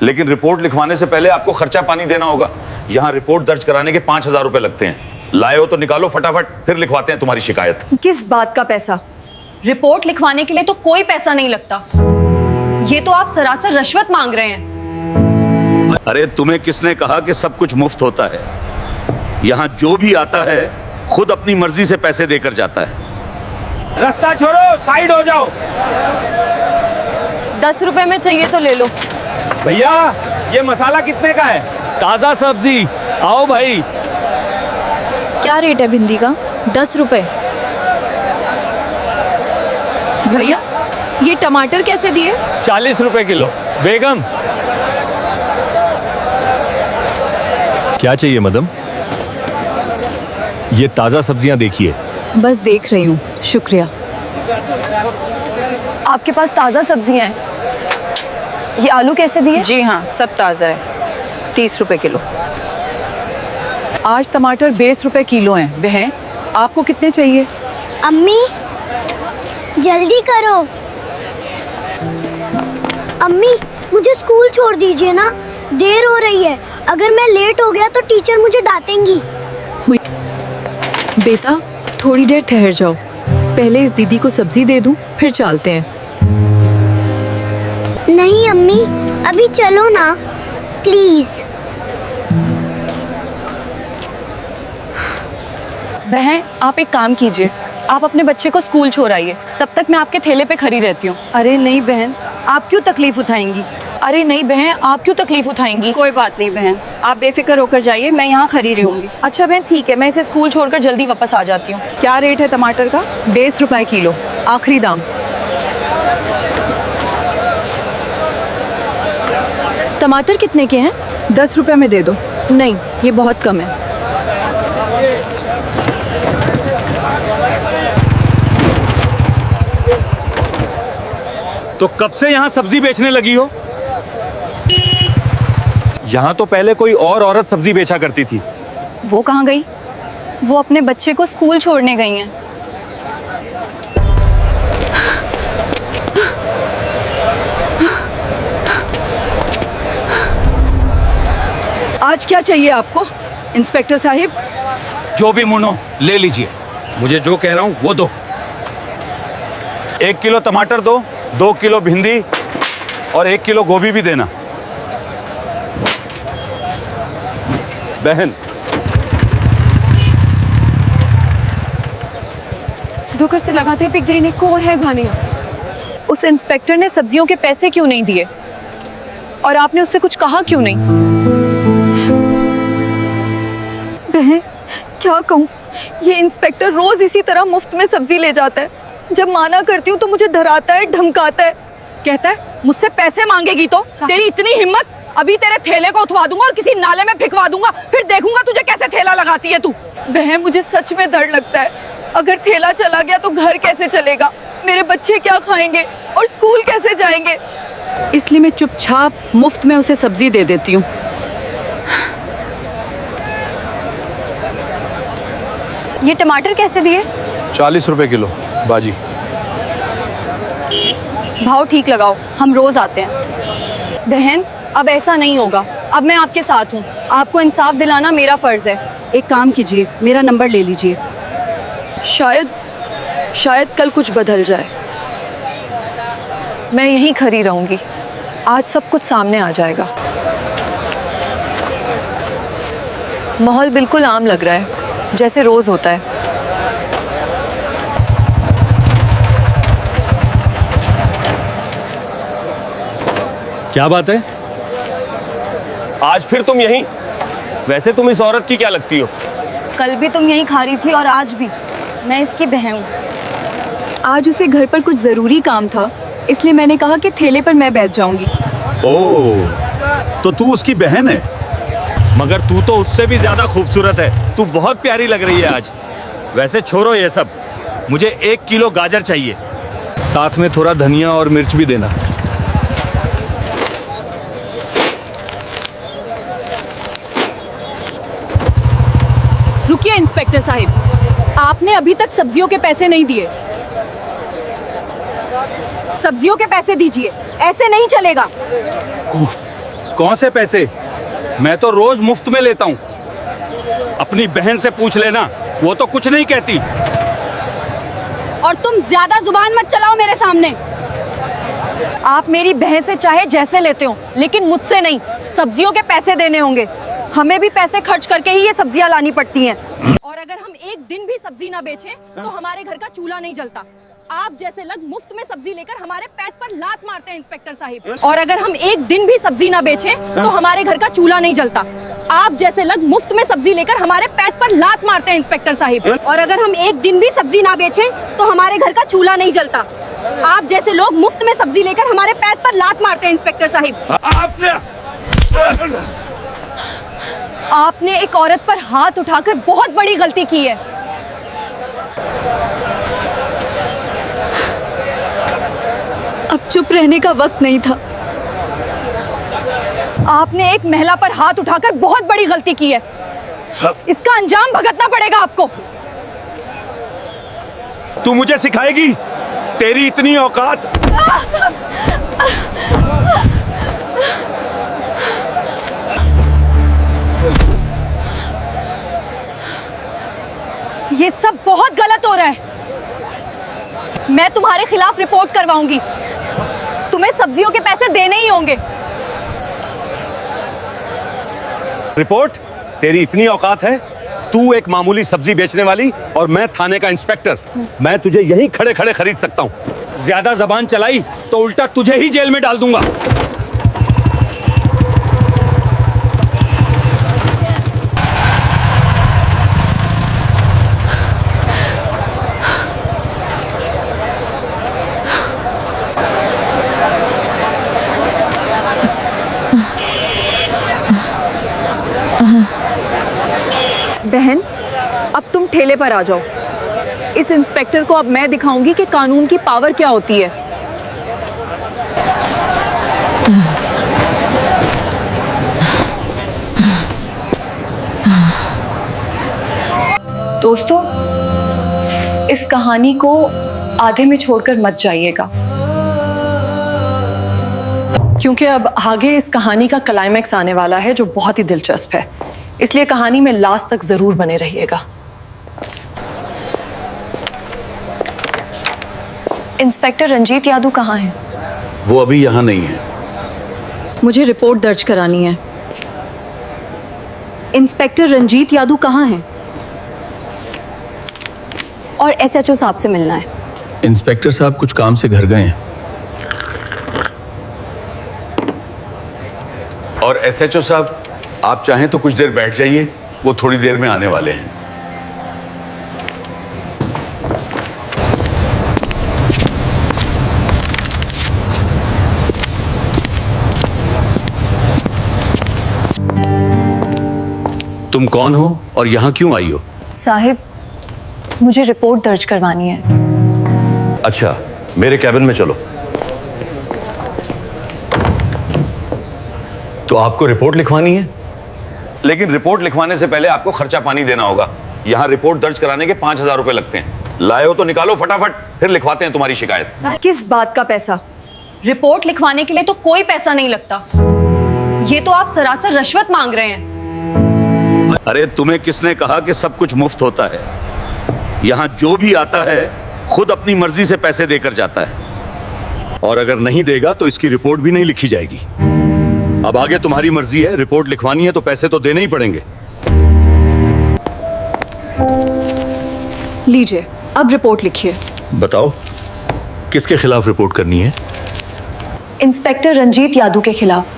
लेकिन रिपोर्ट लिखवाने से पहले आपको खर्चा पानी देना होगा। यहाँ रिपोर्ट दर्ज कराने के 5,000 रुपए लगते हैं। लाए हो तो निकालो फटाफट, फिर लिखवाते हैं तुम्हारी शिकायत। किस बात का पैसा? रिपोर्ट लिखवाने के लिए तो कोई पैसा नहीं लगता। ये तो आप सरासर रिश्वत मांग रहे हैं। अरे तुम्हें किसने कहा कि सब कुछ मुफ्त होता है? यहाँ जो भी आता है खुद अपनी मर्जी से पैसे देकर जाता है। रास्ता छोड़ो, साइड हो जाओ। 10 रुपए में चाहिए तो ले लो। भैया ये मसाला कितने का है? ताजा सब्जी, आओ भाई। क्या रेट है भिंडी का? 10 रुपए। भैया ये टमाटर कैसे दिए? 40 रुपए किलो। बेगम क्या चाहिए मदम? ये ताजा सब्जियां देखिए। बस देख रही हूँ, शुक्रिया। आपके पास ताज़ा सब्जियां हैं। ये आलू कैसे दिए? जी हाँ, सब ताज़ा है। 30 रुपए किलो। आज टमाटर 20 रुपए किलो हैं। बहन आपको कितने चाहिए? अम्मी जल्दी करो। अम्मी मुझे स्कूल छोड़ दीजिए ना, देर हो रही है। अगर मैं लेट हो गया तो टीचर मुझे डांटेंगी। बेटा थोड़ी देर ठहर जाओ, पहले इस दीदी को सब्जी दे दूं, फिर चलते हैं। नहीं अम्मी, अभी चलो ना प्लीज। बहन आप एक काम कीजिए, आप अपने बच्चे को स्कूल छोड़ आइए, तब तक मैं आपके ठेले पे खड़ी रहती हूँ। अरे नहीं बहन, आप क्यों तकलीफ उठाएंगी? अरे नहीं बहन, आप क्यों तकलीफ उठाएंगी? कोई बात नहीं बहन, आप बेफिक्र होकर जाइए, मैं यहाँ खड़ी रहूँगी। अच्छा बहन ठीक है, मैं इसे स्कूल छोड़कर जल्दी वापस आ जाती हूँ। क्या रेट है टमाटर का? 20 रुपए किलो, आखिरी दाम। टमाटर कितने के हैं? 10 रुपए में दे दो। नहीं ये बहुत कम है। तो कब से यहाँ सब्जी बेचने लगी हो? यहाँ तो पहले कोई और औरत सब्जी बेचा करती थी। वो कहाँ गई? वो अपने बच्चे को स्कूल छोड़ने गई हैं। आज क्या चाहिए आपको इंस्पेक्टर साहिब? जो भी मुनो ले लीजिए, मुझे जो कह रहा हूँ वो दो। 1 किलो टमाटर दो, 2 किलो भिंडी और 1 किलो गोभी भी देना। बहन धोकर से लगाते पिघली ने को है भानिया। उस इंस्पेक्टर ने सब्जियों के पैसे क्यों नहीं दिए और आपने उससे कुछ कहा क्यों नहीं? बहन क्या कहूँ, ये इंस्पेक्टर रोज इसी तरह मुफ्त में सब्जी ले जाता है। जब माना करती हूँ तो मुझे डराता है, धमकाता है। कहता है मुझसे पैसे मांगेगी तो तेरी इतनी हिम्मत, अभी तेरे थैले को उठवा दूंगा और किसी नाले में फेंकवा दूंगा, फिर देखूंगा तुझे कैसे थैला लगाती है तू। बहन मुझे सच में डर लगता है, अगर थैला चला गया तो घर कैसे चलेगा, मेरे बच्चे क्या खाएंगे और स्कूल कैसे जाएंगे? इसलिए मैं चुपचाप मुफ्त में उसे सब्जी दे देती हूँ। ये टमाटर कैसे दिए? 40 रुपए किलो बाजी। भाव ठीक लगाओ, हम रोज आते हैं। बहन अब ऐसा नहीं होगा, अब मैं आपके साथ हूँ, आपको इंसाफ दिलाना मेरा फर्ज है। एक काम कीजिए, मेरा नंबर ले लीजिए। शायद कल कुछ बदल जाए। मैं यहीं खड़ी रहूंगी, आज सब कुछ सामने आ जाएगा। माहौल बिल्कुल आम लग रहा है, जैसे रोज होता है। क्या बात है? आज फिर तुम यहीं? वैसे तुम इस औरत की क्या लगती हो? कल भी तुम यहीं खा रही थी और आज भी। मैं इसकी बहन हूँ। आज उसे घर पर कुछ ज़रूरी काम था, इसलिए मैंने कहा कि ठेले पर मैं बैठ जाऊंगी। ओह, तो तू उसकी बहन है? मगर तू तो उससे भी ज्यादा खूबसूरत है। तू बहुत प्यारी लग रही है आज। वैसे छोड़ो ये सब, मुझे 1 किलो गाजर चाहिए, साथ में थोड़ा धनिया और मिर्च भी देना। रुकिए इंस्पेक्टर साहिब, आपने अभी तक सब्जियों के पैसे नहीं दिए। सब्जियों के पैसे दीजिए, ऐसे नहीं चलेगा। कौन से पैसे? मैं तो रोज मुफ्त में लेता हूँ। अपनी बहन से पूछ लेना, वो तो कुछ नहीं कहती। और तुम ज्यादा जुबान मत चलाओ मेरे सामने। आप मेरी बहन से चाहे जैसे लेते हो, लेकिन मुझसे नहीं। सब्जियों के पैसे देने होंगे। हमें भी पैसे खर्च करके ही ये सब्जियां लानी पड़ती हैं। और अगर हम एक दिन भी सब्जी ना बेचें तो हमारे घर का चूल्हा नहीं जलता। आप जैसे लोग मुफ्त में सब्जी लेकर हमारे पेट पर लात मारते हैं इंस्पेक्टर साहिब। और अगर हम एक दिन भी सब्जी ना बेचें तो हमारे घर का चूल्हा नहीं जलता। आप जैसे लोग मुफ्त में सब्जी लेकर हमारे पेट पर लात मारते हैं इंस्पेक्टर साहिब। और अगर हम एक दिन भी सब्जी ना बेचें तो हमारे घर का चूल्हा नहीं जलता। आप जैसे लोग मुफ्त में सब्जी लेकर हमारे पेट पर लात मारते हैं इंस्पेक्टर साहिब। आपने एक औरत पर हाथ उठाकर बहुत बड़ी गलती की है। अब चुप रहने का वक्त नहीं था। आपने एक महिला पर हाथ उठाकर बहुत बड़ी गलती की है। इसका अंजाम भुगतना पड़ेगा आपको। तू मुझे सिखाएगी? तेरी इतनी औकात? ये सब बहुत गलत हो रहा है। मैं तुम्हारे खिलाफ रिपोर्ट करवाऊंगी। तुम्हें सब्जियों के पैसे देने ही होंगे। रिपोर्ट? तेरी इतनी औकात है? तू एक मामूली सब्जी बेचने वाली और मैं थाने का इंस्पेक्टर। मैं तुझे यहीं खड़े खड़े खरीद सकता हूँ। ज्यादा जबान चलाई तो उल्टा तुझे ही जेल में डाल दूंगा। बहन, अब तुम ठेले पर आ जाओ। इस इंस्पेक्टर को अब मैं दिखाऊंगी कि कानून की पावर क्या होती है। दोस्तों, इस कहानी को आधे में छोड़कर मत जाइएगा, क्योंकि अब आगे इस कहानी का क्लाइमैक्स आने वाला है जो बहुत ही दिलचस्प है। इसलिए कहानी में लास्ट तक जरूर बने रहिएगा। इंस्पेक्टर रंजीत यादव कहाँ हैं? वो अभी यहाँ नहीं है। मुझे रिपोर्ट दर्ज करानी है। इंस्पेक्टर रंजीत यादव कहाँ हैं? और एसएचओ साहब से मिलना है। इंस्पेक्टर साहब कुछ काम से घर गए हैं। और एसएचओ साहब, आप चाहें तो कुछ देर बैठ जाइए, वो थोड़ी देर में आने वाले हैं। तुम कौन हो और यहां क्यों आई हो? साहिब, मुझे रिपोर्ट दर्ज करवानी है। अच्छा, मेरे कैबिन में चलो। तो आपको रिपोर्ट लिखवानी है? लेकिन रिपोर्ट लिखवाने से पहले आपको खर्चा पानी देना होगा। यहाँ रिपोर्ट दर्ज कराने के 5,000 रुपए लगते हैं। लाए हो तो निकालो फटाफट, फिर लिखवाते हैं तुम्हारी शिकायत। किस बात का पैसा? रिपोर्ट लिखवाने के लिए तो कोई पैसा नहीं लगता। ये तो आप सरासर रिश्वत मांग रहे हैं। अरे तुम्हें किसने कहा कि सब कुछ मुफ्त होता है? यहाँ जो भी आता है खुद अपनी मर्जी से पैसे देकर जाता है, और अगर नहीं देगा तो इसकी रिपोर्ट भी नहीं लिखी जाएगी। अब आगे तुम्हारी मर्जी है, रिपोर्ट लिखवानी है तो पैसे तो देने ही पड़ेंगे। लीजिए, अब रिपोर्ट लिखिए। बताओ, किसके खिलाफ रिपोर्ट करनी है? इंस्पेक्टर रंजीत यादव के खिलाफ।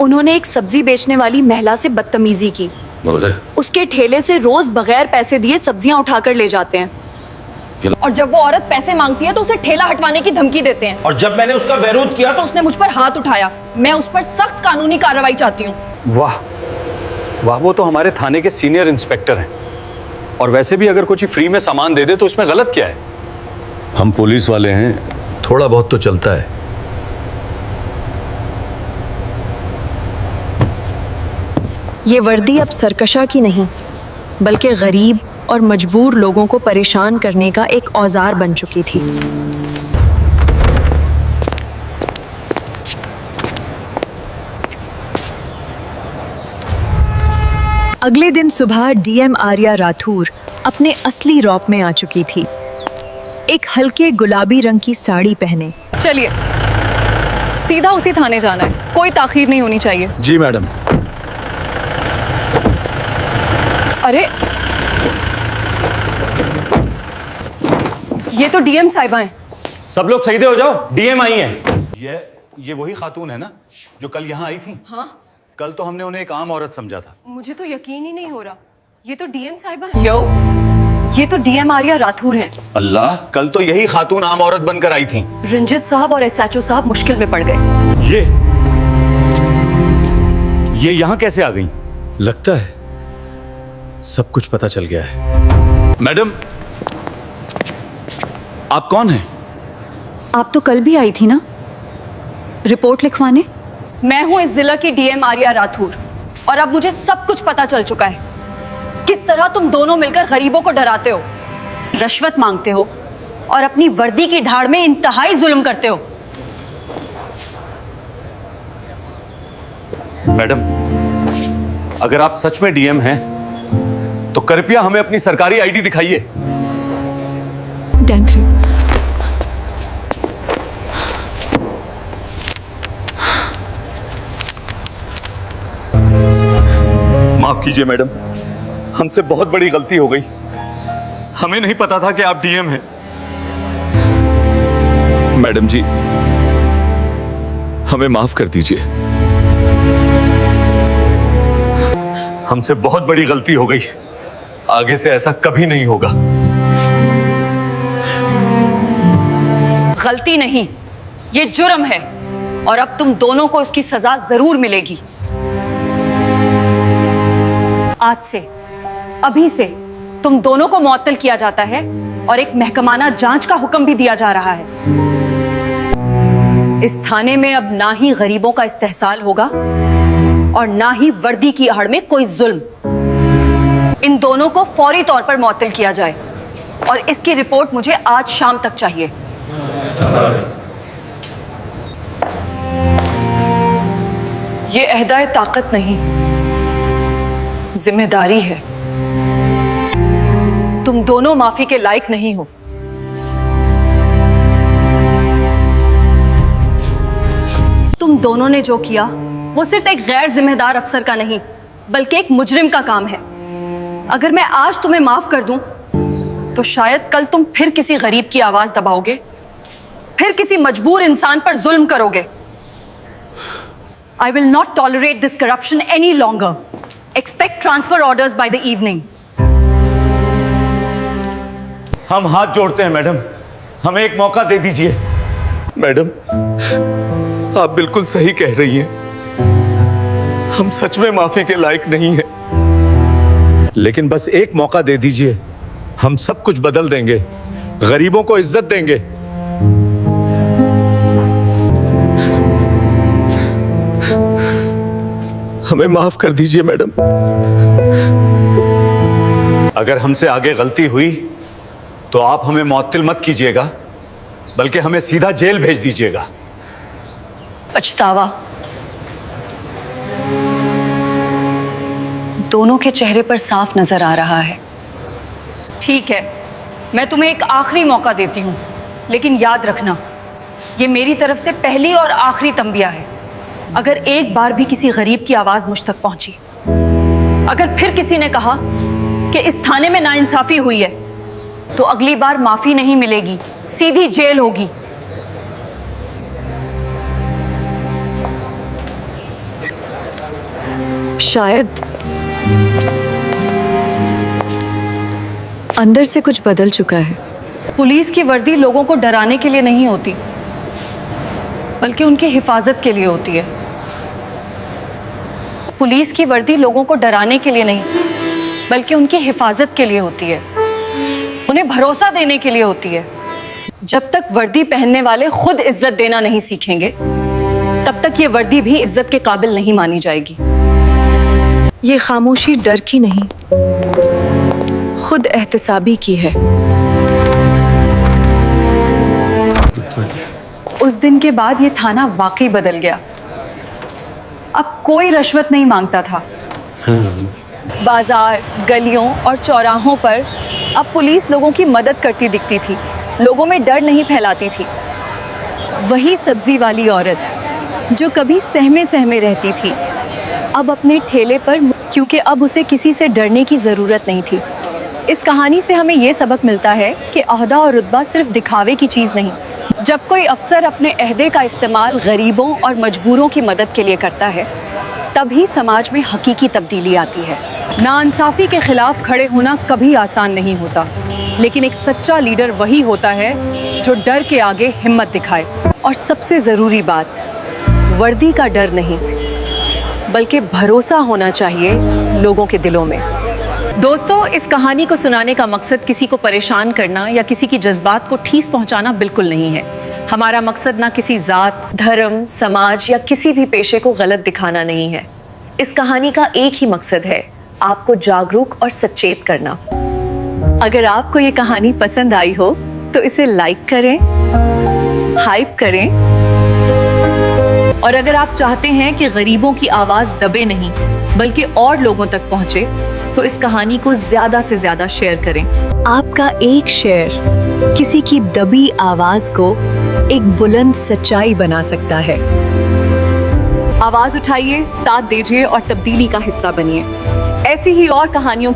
उन्होंने एक सब्जी बेचने वाली महिला से बदतमीजी की। उसके ठेले से रोज बगैर पैसे दिए सब्जियां उठाकर ले जाते हैं, और जब वो औरत पैसे मांगती है तो उसे ठेला हटवाने की धमकी देते हैं। और जब मैंने उसका विरोध किया तो उसने मुझ पर हाथ उठाया। मैं उस पर सख्त कानूनी कार्रवाई चाहती हूँ। वाह वाह, वो तो हमारे थाने के सीनियर इंस्पेक्टर हैं। और वैसे भी अगर कुछ फ्री में सामान दे दे तो इसमें गलत क्या है? हम पुलिस वाले हैं, थोड़ा बहुत तो चलता है। ये वर्दी अब सरकशा की नहीं, बल्कि गरीब और मजबूर लोगों को परेशान करने का एक औजार बन चुकी थी। अगले दिन सुबह डीएम आर्या राठौर अपने असली रौब में आ चुकी थी। एक हल्के गुलाबी रंग की साड़ी पहने। चलिए सीधा उसी थाने जाना है, कोई ताखीर नहीं होनी चाहिए। जी मैडम। अरे ये तो डीएम साहिबा हैं। सब लोग सीधे हो जाओ, डीएम आई हैं। ये वही खातून है ना जो कल यहाँ आई थी? हाँ, कल तो हमने उन्हें एक आम औरत समझा था। मुझे तो यकीन ही नहीं हो रहा, ये तो डीएम साहिबा हैं। यो, ये तो डीएम आर्या राठौर हैं। अल्लाह, कल तो यही खातून आम औरत बनकर आई थी। रंजित साहब और एसएचओ साहब मुश्किल में पड़ गए। ये यहाँ कैसे आ गई? लगता है सब कुछ पता चल गया है। मैडम, आप कौन हैं? आप तो कल भी आई थी ना रिपोर्ट लिखवाने? मैं हूं इस जिला की डीएम आर्या राठौर और अब मुझे सब कुछ पता चल चुका है। किस तरह तुम दोनों मिलकर गरीबों को डराते हो, रिश्वत मांगते हो और अपनी वर्दी की ढाड़ में इंतहाई जुल्म करते हो। मैडम, अगर आप सच में डीएम हैं तो कृपया हमें अपनी सरकारी आईडी दिखाइए। Thank you. माफ कीजिए मैडम, हमसे बहुत बड़ी गलती हो गई। हमें नहीं पता था कि आप डीएम हैं। मैडम जी, हमें माफ कर दीजिए। हमसे बहुत बड़ी गलती हो गई, आगे से ऐसा कभी नहीं होगा। गलती नहीं, ये जुर्म है और अब तुम दोनों को इसकी सजा जरूर मिलेगी। आज से, अभी से तुम दोनों को मुअत्तल किया जाता है और एक महकमाना जांच का हुक्म भी दिया जा रहा है। इस थाने में अब ना ही गरीबों का इस्तेहसाल होगा और ना ही वर्दी की आड़ में कोई जुल्म। इन दोनों को फौरी तौर पर मुअत्तल किया जाए और इसकी रिपोर्ट मुझे आज शाम तक चाहिए। ये अहदाए ताकत नहीं, जिम्मेदारी है। तुम दोनों माफी के लायक नहीं हो। तुम दोनों ने जो किया वो सिर्फ एक गैर जिम्मेदार अफसर का नहीं बल्कि एक मुजरिम का काम है। अगर मैं आज तुम्हें माफ कर दूं तो शायद कल तुम फिर किसी गरीब की आवाज दबाओगे, फिर किसी मजबूर इंसान पर जुल्म करोगे। I will not tolerate this corruption any longer. Expect transfer orders by the evening. हम हाथ जोड़ते हैं मैडम, हमें एक मौका दे दीजिए। मैडम, आप बिल्कुल सही कह रही हैं। हम सच में माफी के लायक नहीं हैं। लेकिन बस एक मौका दे दीजिए, हम सब कुछ बदल देंगे, गरीबों को इज्जत देंगे। हमें माफ कर दीजिए मैडम। अगर हमसे आगे गलती हुई तो आप हमें मुअत्तल मत कीजिएगा, बल्कि हमें सीधा जेल भेज दीजिएगा। पछतावा दोनों के चेहरे पर साफ नजर आ रहा है। ठीक है, मैं तुम्हें एक आखिरी मौका देती हूं, लेकिन याद रखना ये मेरी तरफ से पहली और आखिरी तंबिया है। अगर एक बार भी किसी गरीब की आवाज मुझ तक पहुंची, अगर फिर किसी ने कहा कि इस थाने में नाइंसाफी हुई है, तो अगली बार माफी नहीं मिलेगी, सीधी जेल होगी। शायद अंदर से कुछ बदल चुका है। पुलिस की वर्दी लोगों को डराने के लिए नहीं होती, बल्कि उनकी हिफाजत के लिए होती है। पुलिस की वर्दी लोगों को डराने के लिए नहीं, बल्कि उनकी हिफाजत के लिए होती है, उन्हें भरोसा देने के लिए होती है। जब तक वर्दी पहनने वाले खुद इज्जत देना नहीं सीखेंगे, तब तक ये वर्दी भी इज्जत के काबिल नहीं मानी जाएगी। ये खामोशी डर की नहीं, खुद एहतसाबी की है। उस दिन के बाद ये थाना वाकई बदल गया। अब कोई रिश्वत नहीं मांगता था। बाजार, गलियों और चौराहों पर अब पुलिस लोगों की मदद करती दिखती थी, लोगों में डर नहीं फैलाती थी। वही सब्जी वाली औरत जो कभी सहमे सहमे रहती थी, अब अपने ठेले पर, क्योंकि अब उसे किसी से डरने की ज़रूरत नहीं थी। इस कहानी से हमें ये सबक मिलता है कि ओहदा और रुतबा सिर्फ दिखावे की चीज़ नहीं। जब कोई अफसर अपने अहदे का इस्तेमाल गरीबों और मजबूरों की मदद के लिए करता है, तभी समाज में हकीकी तब्दीली आती है। नाइंसाफ़ी के ख़िलाफ़ खड़े होना कभी आसान नहीं होता, लेकिन एक सच्चा लीडर वही होता है जो डर के आगे हिम्मत दिखाए। और सबसे ज़रूरी बात, वर्दी का डर नहीं, बल्कि भरोसा होना चाहिए लोगों के दिलों में। दोस्तों, इस कहानी को सुनाने का मकसद किसी को परेशान करना या किसी की जज्बात को ठेस पहुंचाना बिल्कुल नहीं है। हमारा मकसद ना किसी ज़ात, धर्म, समाज या किसी भी पेशे को गलत दिखाना नहीं है। इस कहानी का एक ही मकसद है, आपको जागरूक और सचेत करना। अगर आपको ये कहानी पसंद आई हो तो इसे लाइक करें, हाइप करें, और अगर आप चाहते हैं कि गरीबों की आवाज़ दबे नहीं बल्कि और लोगों तक पहुंचे, तो इस कहानी को ज़्यादा से ज़्यादा शेयर करें। आपका एक शेयर किसी की दबी आवाज़ को एक बुलंद सच्चाई बना सकता है। आवाज़ उठाइए, साथ दीजिए और तब्दीली का हिस्सा बनिए। ऐसी ही और कहानियों